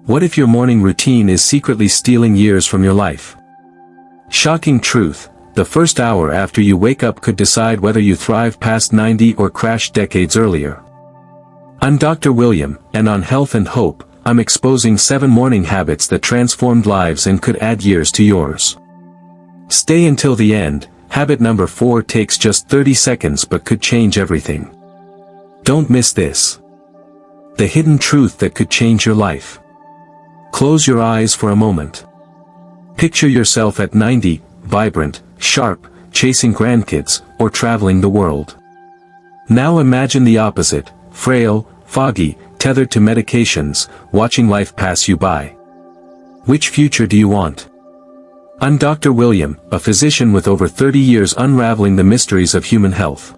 What if your morning routine is secretly stealing years from your life? Shocking truth, the first hour after you wake up could decide whether you thrive past 90 or crash decades earlier. I'm Dr. William, and on Health and Hope, I'm exposing 7 morning habits that transformed lives and could add years to yours. Stay until the end. Habit number 4 takes just 30 seconds but could change everything. Don't miss this. The hidden truth that could change your life. Close your eyes for a moment. Picture yourself at 90, vibrant, sharp, chasing grandkids, or traveling the world. Now imagine the opposite, frail, foggy, tethered to medications, watching life pass you by. Which future do you want? I'm Dr. William, a physician with over 30 years unraveling the mysteries of human health.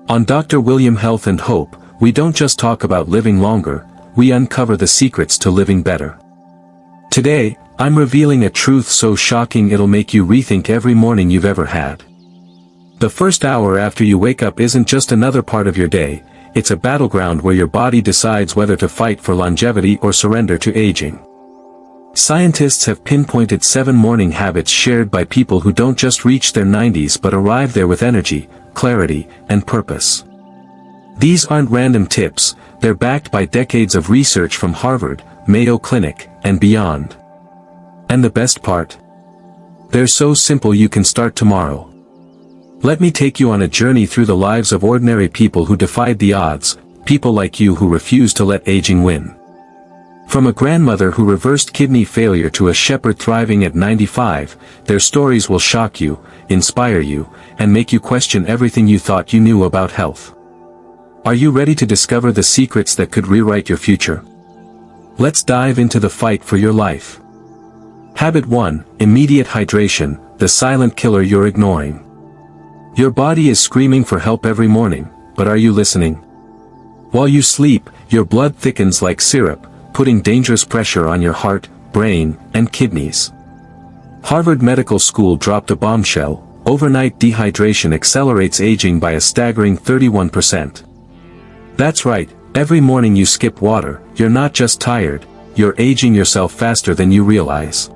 On Dr. William Health and Hope, we don't just talk about living longer, we uncover the secrets to living better. Today, I'm revealing a truth so shocking it'll make you rethink every morning you've ever had. The first hour after you wake up isn't just another part of your day, it's a battleground where your body decides whether to fight for longevity or surrender to aging. Scientists have pinpointed 7 morning habits shared by people who don't just reach their 90s but arrive there with energy, clarity, and purpose. These aren't random tips, they're backed by decades of research from Harvard, Mayo Clinic, and beyond. And the best part? They're so simple you can start tomorrow. Let me take you on a journey through the lives of ordinary people who defied the odds, people like you who refuse to let aging win. From a grandmother who reversed kidney failure to a shepherd thriving at 95, their stories will shock you, inspire you, and make you question everything you thought you knew about health. Are you ready to discover the secrets that could rewrite your future? Let's dive into the fight for your life. Habit 1, immediate hydration, the silent killer you're ignoring. Your body is screaming for help every morning, but are you listening? While you sleep, your blood thickens like syrup, putting dangerous pressure on your heart, brain, and kidneys. Harvard Medical School dropped a bombshell: overnight dehydration accelerates aging by a staggering 31%. That's right, every morning you skip water, you're not just tired, you're aging yourself faster than you realize.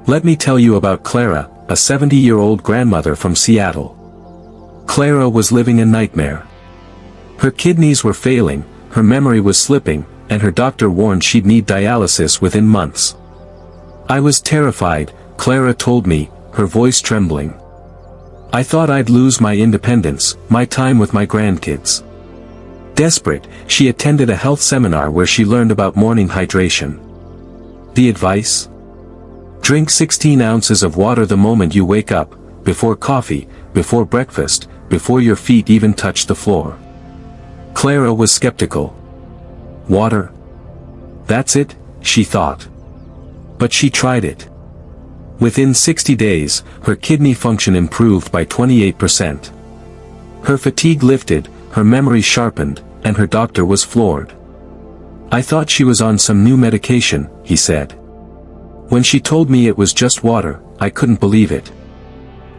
Let me tell you about Clara, a 70-year-old grandmother from Seattle. Clara was living a nightmare. Her kidneys were failing, her memory was slipping, and her doctor warned she'd need dialysis within months. I was terrified, Clara told me, her voice trembling. I thought I'd lose my independence, my time with my grandkids. Desperate, she attended a health seminar where she learned about morning hydration. The advice? Drink 16 ounces of water the moment you wake up, before coffee, before breakfast, before your feet even touch the floor. Clara was skeptical. Water? That's it, she thought. But she tried it. Within 60 days, her kidney function improved by 28%. Her fatigue lifted, her memory sharpened, and her doctor was floored. I thought she was on some new medication, he said. When she told me it was just water, I couldn't believe it.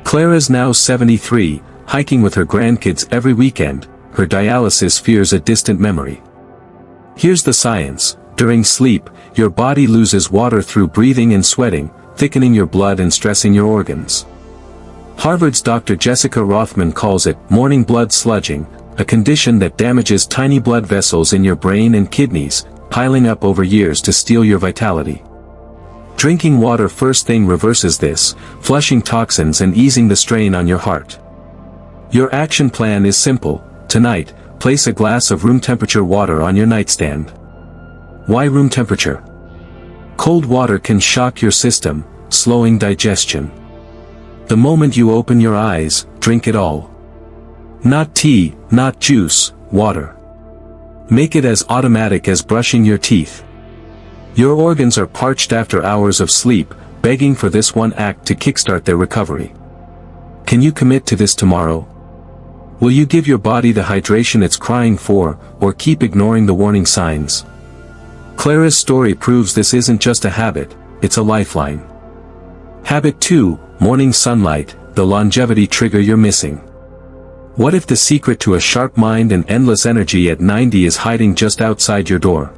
Clara's now 73, hiking with her grandkids every weekend, her dialysis fears a distant memory. Here's the science: during sleep, your body loses water through breathing and sweating, thickening your blood and stressing your organs. Harvard's Dr. Jessica Rothman calls it morning blood sludging, a condition that damages tiny blood vessels in your brain and kidneys, piling up over years to steal your vitality. Drinking water first thing reverses this, flushing toxins and easing the strain on your heart. Your action plan is simple: tonight, place a glass of room temperature water on your nightstand. Why room temperature? Cold water can shock your system, slowing digestion. The moment you open your eyes, drink it all. Not tea, not juice, water. Make it as automatic as brushing your teeth. Your organs are parched after hours of sleep, begging for this one act to kickstart their recovery. Can you commit to this tomorrow? Will you give your body the hydration it's crying for, or keep ignoring the warning signs? Clara's story proves this isn't just a habit, it's a lifeline. Habit 2, morning sunlight, the longevity trigger you're missing. What if the secret to a sharp mind and endless energy at 90 is hiding just outside your door?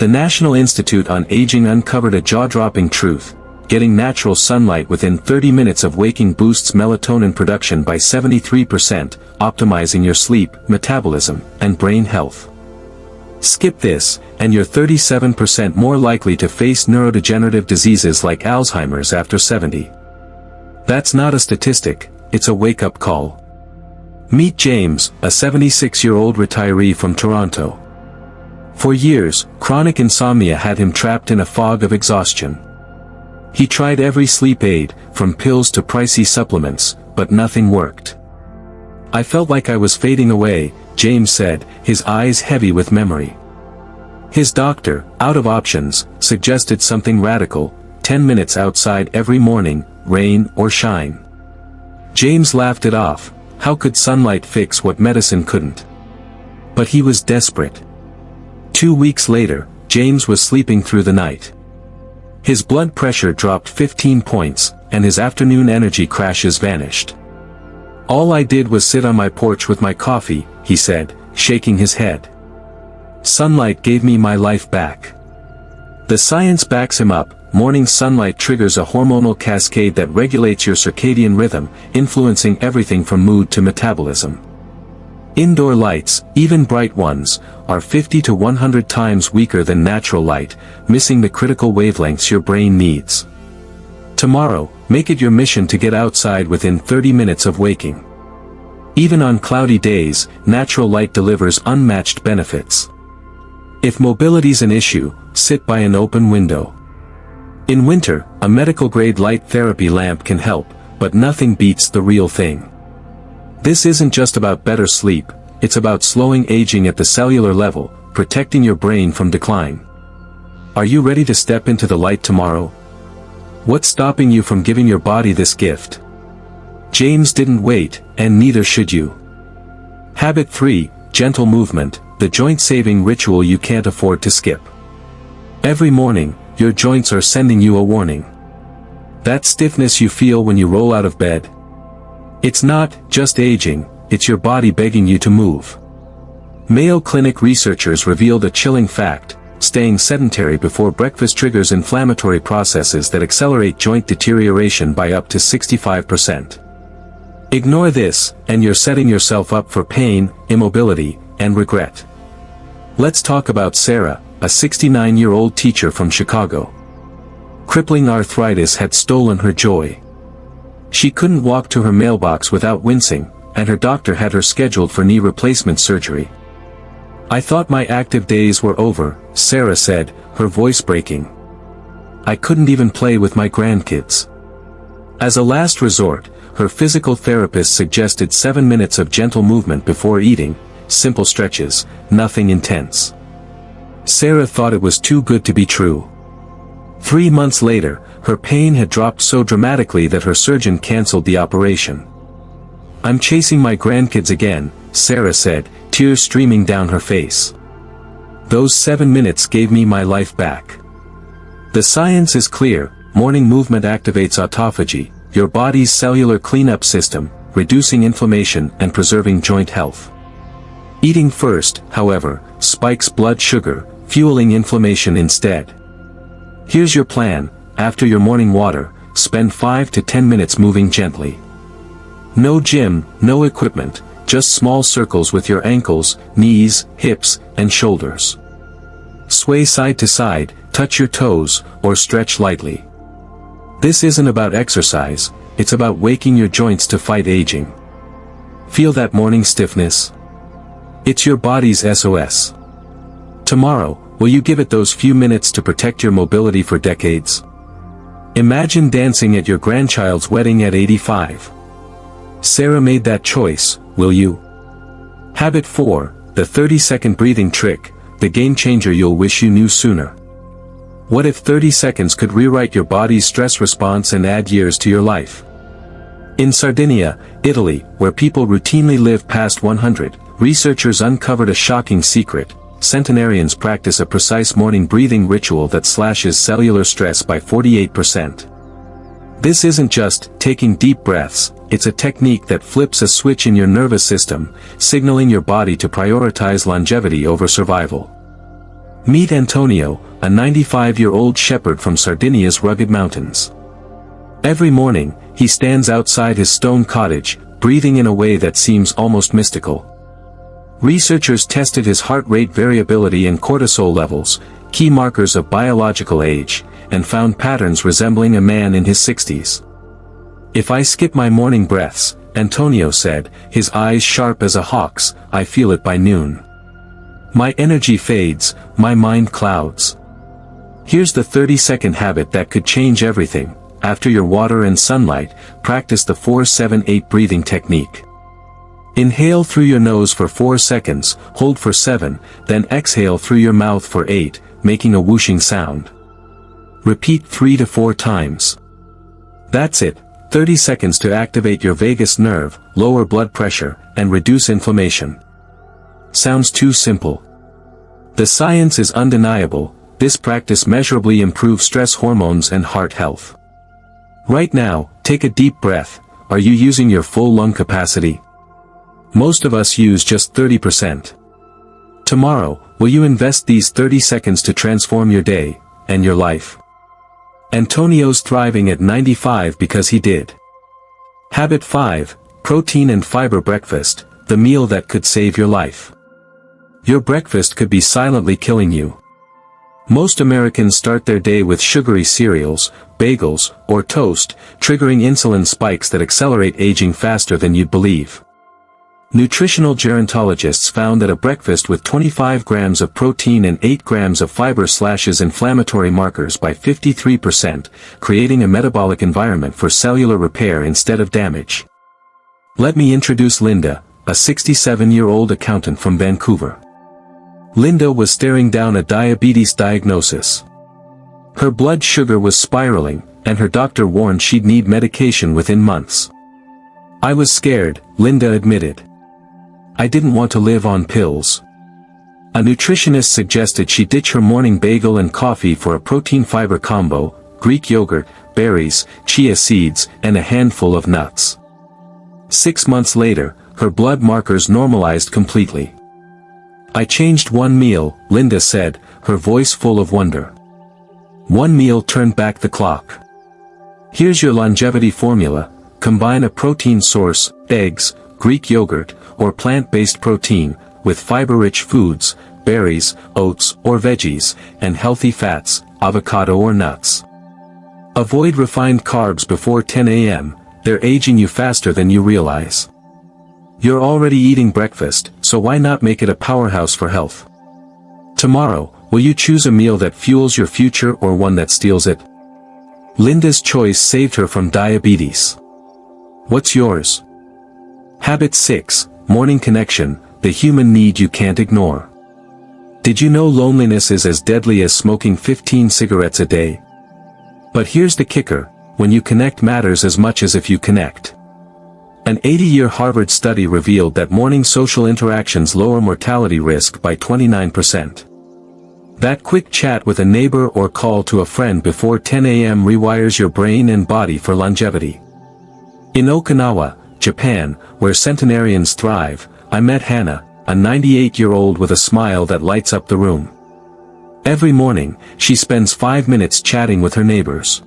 The National Institute on Aging uncovered a jaw-dropping truth: getting natural sunlight within 30 minutes of waking boosts melatonin production by 73%, optimizing your sleep, metabolism, and brain health. Skip this, and you're 37% more likely to face neurodegenerative diseases like Alzheimer's after 70. That's not a statistic, it's a wake-up call. Meet James, a 76-year-old retiree from Toronto. For years, chronic insomnia had him trapped in a fog of exhaustion. He tried every sleep aid, from pills to pricey supplements, but nothing worked. "I felt like I was fading away," James said, his eyes heavy with memory. His doctor, out of options, suggested something radical: 10 minutes outside every morning, rain or shine. James laughed it off. How could sunlight fix what medicine couldn't? But he was desperate. 2 weeks later, James was sleeping through the night. His blood pressure dropped 15 points, and his afternoon energy crashes vanished. "All I did was sit on my porch with my coffee," he said, shaking his head. "Sunlight gave me my life back." The science backs him up. Morning sunlight triggers a hormonal cascade that regulates your circadian rhythm, influencing everything from mood to metabolism. Indoor lights, even bright ones, are 50 to 100 times weaker than natural light, missing the critical wavelengths your brain needs. Tomorrow, make it your mission to get outside within 30 minutes of waking. Even on cloudy days, natural light delivers unmatched benefits. If mobility's an issue, sit by an open window. In winter, a medical-grade light therapy lamp can help, but nothing beats the real thing. This isn't just about better sleep, it's about slowing aging at the cellular level, protecting your brain from decline. Are you ready to step into the light tomorrow? What's stopping you from giving your body this gift? James didn't wait, and neither should you. Habit 3, gentle movement, the joint-saving ritual you can't afford to skip. Every morning, your joints are sending you a warning. That stiffness you feel when you roll out of bed? It's not just aging, it's your body begging you to move. Mayo Clinic researchers revealed a chilling fact: staying sedentary before breakfast triggers inflammatory processes that accelerate joint deterioration by up to 65%. Ignore this, and you're setting yourself up for pain, immobility, and regret. Let's talk about Sarah, a 69-year-old teacher from Chicago. Crippling arthritis had stolen her joy. She couldn't walk to her mailbox without wincing, and her doctor had her scheduled for knee replacement surgery. "I thought my active days were over," Sarah said, her voice breaking. "I couldn't even play with my grandkids." As a last resort, her physical therapist suggested 7 minutes of gentle movement before eating, simple stretches, nothing intense. Sarah thought it was too good to be true. 3 months later, her pain had dropped so dramatically that her surgeon canceled the operation. "I'm chasing my grandkids again," Sarah said, tears streaming down her face. "Those 7 minutes gave me my life back." The science is clear: morning movement activates autophagy, your body's cellular cleanup system, reducing inflammation and preserving joint health. Eating first, however, spikes blood sugar, fueling inflammation instead. Here's your plan: after your morning water, spend 5 to 10 minutes moving gently. No gym, no equipment, just small circles with your ankles, knees, hips, and shoulders. Sway side to side, touch your toes, or stretch lightly. This isn't about exercise, it's about waking your joints to fight aging. Feel that morning stiffness? It's your body's SOS. Tomorrow, will you give it those few minutes to protect your mobility for decades? Imagine dancing at your grandchild's wedding at 85. Sarah made that choice, will you? Habit 4, the 30-second breathing trick, the game changer you'll wish you knew sooner. What if 30 seconds could rewrite your body's stress response and add years to your life? In Sardinia, Italy, where people routinely live past 100, researchers uncovered a shocking secret. Centenarians practice a precise morning breathing ritual that slashes cellular stress by 48%. This isn't just taking deep breaths, it's a technique that flips a switch in your nervous system, signaling your body to prioritize longevity over survival. Meet Antonio, a 95-year-old shepherd from Sardinia's rugged mountains. Every morning, he stands outside his stone cottage, breathing in a way that seems almost mystical. Researchers tested his heart rate variability and cortisol levels, key markers of biological age, and found patterns resembling a man in his 60s. "If I skip my morning breaths," Antonio said, his eyes sharp as a hawk's, "I feel it by noon. My energy fades, my mind clouds." Here's the 30-second habit that could change everything. After your water and sunlight, practice the 4-7-8 breathing technique. Inhale through your nose for 4 seconds, hold for 7, then exhale through your mouth for 8, making a whooshing sound. Repeat 3 to 4 times. That's it, 30 seconds to activate your vagus nerve, lower blood pressure, and reduce inflammation. Sounds too simple? The science is undeniable. This practice measurably improves stress hormones and heart health. Right now, take a deep breath. Are you using your full lung capacity? Most of us use just 30%. Tomorrow, will you invest these 30 seconds to transform your day, and your life? Antonio's thriving at 95 because he did. Habit 5, protein and fiber breakfast, the meal that could save your life. Your breakfast could be silently killing you. Most Americans start their day with sugary cereals, bagels, or toast, triggering insulin spikes that accelerate aging faster than you'd believe. Nutritional gerontologists found that a breakfast with 25 grams of protein and 8 grams of fiber slashes inflammatory markers by 53%, creating a metabolic environment for cellular repair instead of damage. Let me introduce Linda, a 67-year-old accountant from Vancouver. Linda was staring down a diabetes diagnosis. Her blood sugar was spiraling, and her doctor warned she'd need medication within months. "I was scared," Linda admitted. "I didn't want to live on pills." A nutritionist suggested she ditch her morning bagel and coffee for a protein-fiber combo, Greek yogurt, berries, chia seeds, and a handful of nuts. 6 months later, her blood markers normalized completely. "I changed one meal," Linda said, her voice full of wonder. "One meal turned back the clock." Here's your longevity formula: combine a protein source, eggs, Greek yogurt, or plant-based protein, with fiber-rich foods, berries, oats, or veggies, and healthy fats, avocado or nuts. Avoid refined carbs before 10 a.m., they're aging you faster than you realize. You're already eating breakfast, so why not make it a powerhouse for health? Tomorrow, will you choose a meal that fuels your future or one that steals it? Linda's choice saved her from diabetes. What's yours? Habit 6, morning connection, the human need you can't ignore. Did you know loneliness is as deadly as smoking 15 cigarettes a day? But here's the kicker: when you connect matters as much as if you connect. An 80-year Harvard study revealed that morning social interactions lower mortality risk by 29%. That quick chat with a neighbor or call to a friend before 10 a.m. rewires your brain and body for longevity. In Okinawa, Japan, where centenarians thrive, I met Hannah, a 98-year-old with a smile that lights up the room. Every morning, she spends 5 minutes chatting with her neighbors.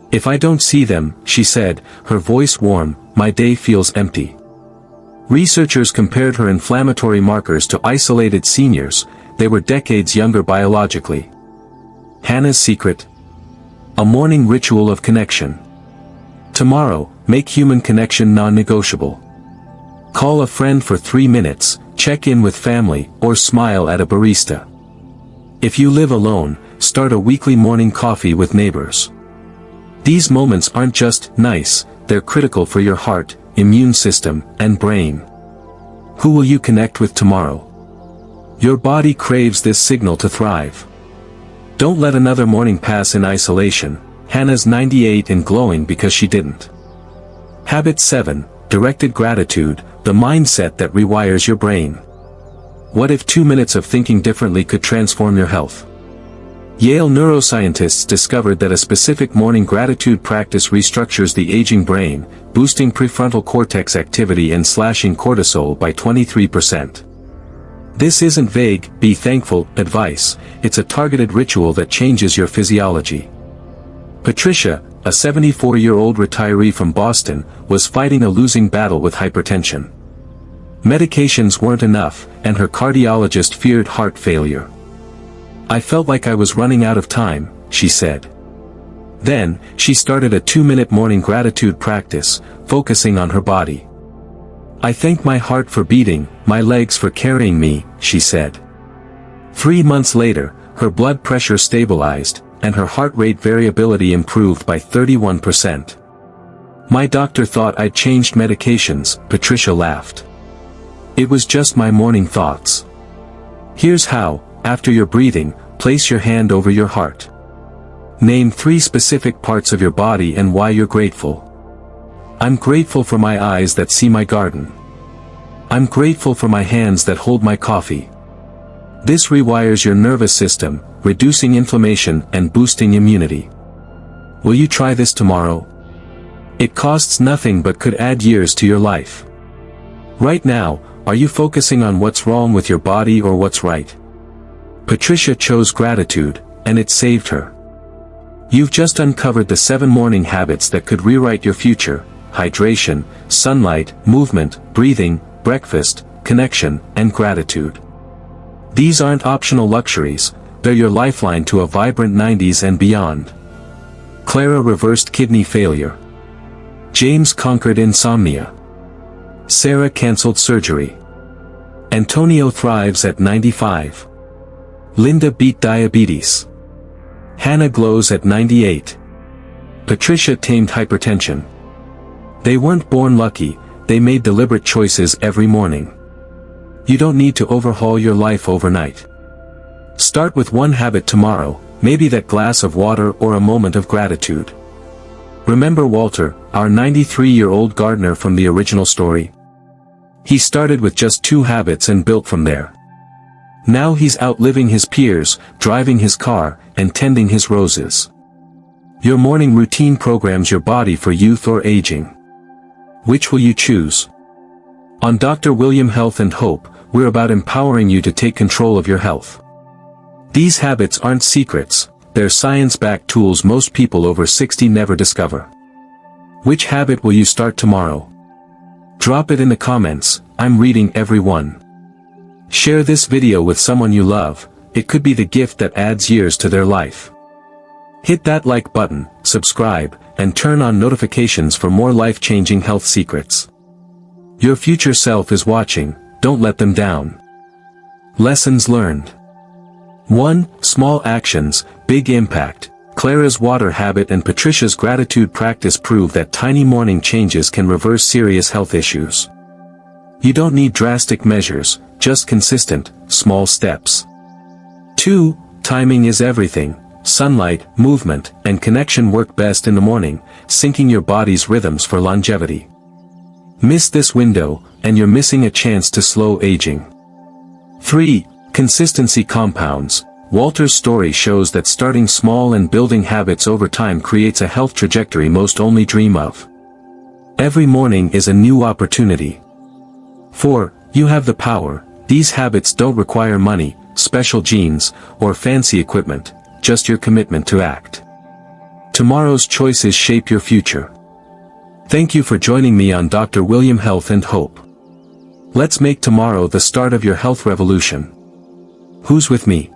"If I don't see them," she said, her voice warm, "my day feels empty." Researchers compared her inflammatory markers to isolated seniors. They were decades younger biologically. Hannah's secret? A morning ritual of connection. Tomorrow, make human connection non-negotiable. Call a friend for 3 minutes, check in with family, or smile at a barista. If you live alone, start a weekly morning coffee with neighbors. These moments aren't just nice, they're critical for your heart, immune system, and brain. Who will you connect with tomorrow? Your body craves this signal to thrive. Don't let another morning pass in isolation. Hannah's 98 and glowing because she didn't. Habit 7, directed gratitude, the mindset that rewires your brain. What if 2 minutes of thinking differently could transform your health? Yale neuroscientists discovered that a specific morning gratitude practice restructures the aging brain, boosting prefrontal cortex activity and slashing cortisol by 23%. This isn't vague, be thankful, advice, it's a targeted ritual that changes your physiology. Patricia, a 74-year-old retiree from Boston, was fighting a losing battle with hypertension. Medications weren't enough, and her cardiologist feared heart failure. "I felt like I was running out of time," she said. Then, she started a 2-minute morning gratitude practice, focusing on her body. "I thank my heart for beating, my legs for carrying me," she said. 3 months later, her blood pressure stabilized, and her heart rate variability improved by 31%. "My doctor thought I'd changed medications," Patricia laughed. "It was just my morning thoughts." Here's how: after your breathing, place your hand over your heart. Name 3 specific parts of your body and why you're grateful. I'm grateful for my eyes that see my garden. I'm grateful for my hands that hold my coffee. This rewires your nervous system, reducing inflammation and boosting immunity. Will you try this tomorrow? It costs nothing but could add years to your life. Right now, are you focusing on what's wrong with your body or what's right? Patricia chose gratitude, and it saved her. You've just uncovered the 7 morning habits that could rewrite your future: hydration, sunlight, movement, breathing, breakfast, connection, and gratitude. These aren't optional luxuries, they're your lifeline to a vibrant 90s and beyond. Clara reversed kidney failure. James conquered insomnia. Sarah canceled surgery. Antonio thrives at 95. Linda beat diabetes. Hannah glows at 98. Patricia tamed hypertension. They weren't born lucky, they made deliberate choices every morning. You don't need to overhaul your life overnight. Start with one habit tomorrow, maybe that glass of water or a moment of gratitude. Remember Walter, our 93-year-old gardener from the original story? He started with just 2 habits and built from there. Now he's outliving his peers, driving his car, and tending his roses. Your morning routine programs your body for youth or aging. Which will you choose? On Dr. William Health and Hope, we're about empowering you to take control of your health. These habits aren't secrets, they're science-backed tools most people over 60 never discover. Which habit will you start tomorrow? Drop it in the comments, I'm reading every one. Share this video with someone you love, it could be the gift that adds years to their life. Hit that like button, subscribe, and turn on notifications for more life-changing health secrets. Your future self is watching, don't let them down. Lessons learned. 1. Small actions, big impact. Clara's water habit and Patricia's gratitude practice prove that tiny morning changes can reverse serious health issues. You don't need drastic measures, just consistent, small steps. 2. Timing is everything. Sunlight, movement, and connection work best in the morning, syncing your body's rhythms for longevity. Miss this window, and you're missing a chance to slow aging. 3. Consistency compounds. Walter's story shows that starting small and building habits over time creates a health trajectory most only dream of. Every morning is a new opportunity. 4. You have the power. These habits don't require money, special genes, or fancy equipment, just your commitment to act. Tomorrow's choices shape your future. Thank you for joining me on Dr. William Health and Hope. Let's make tomorrow the start of your health revolution. Who's with me?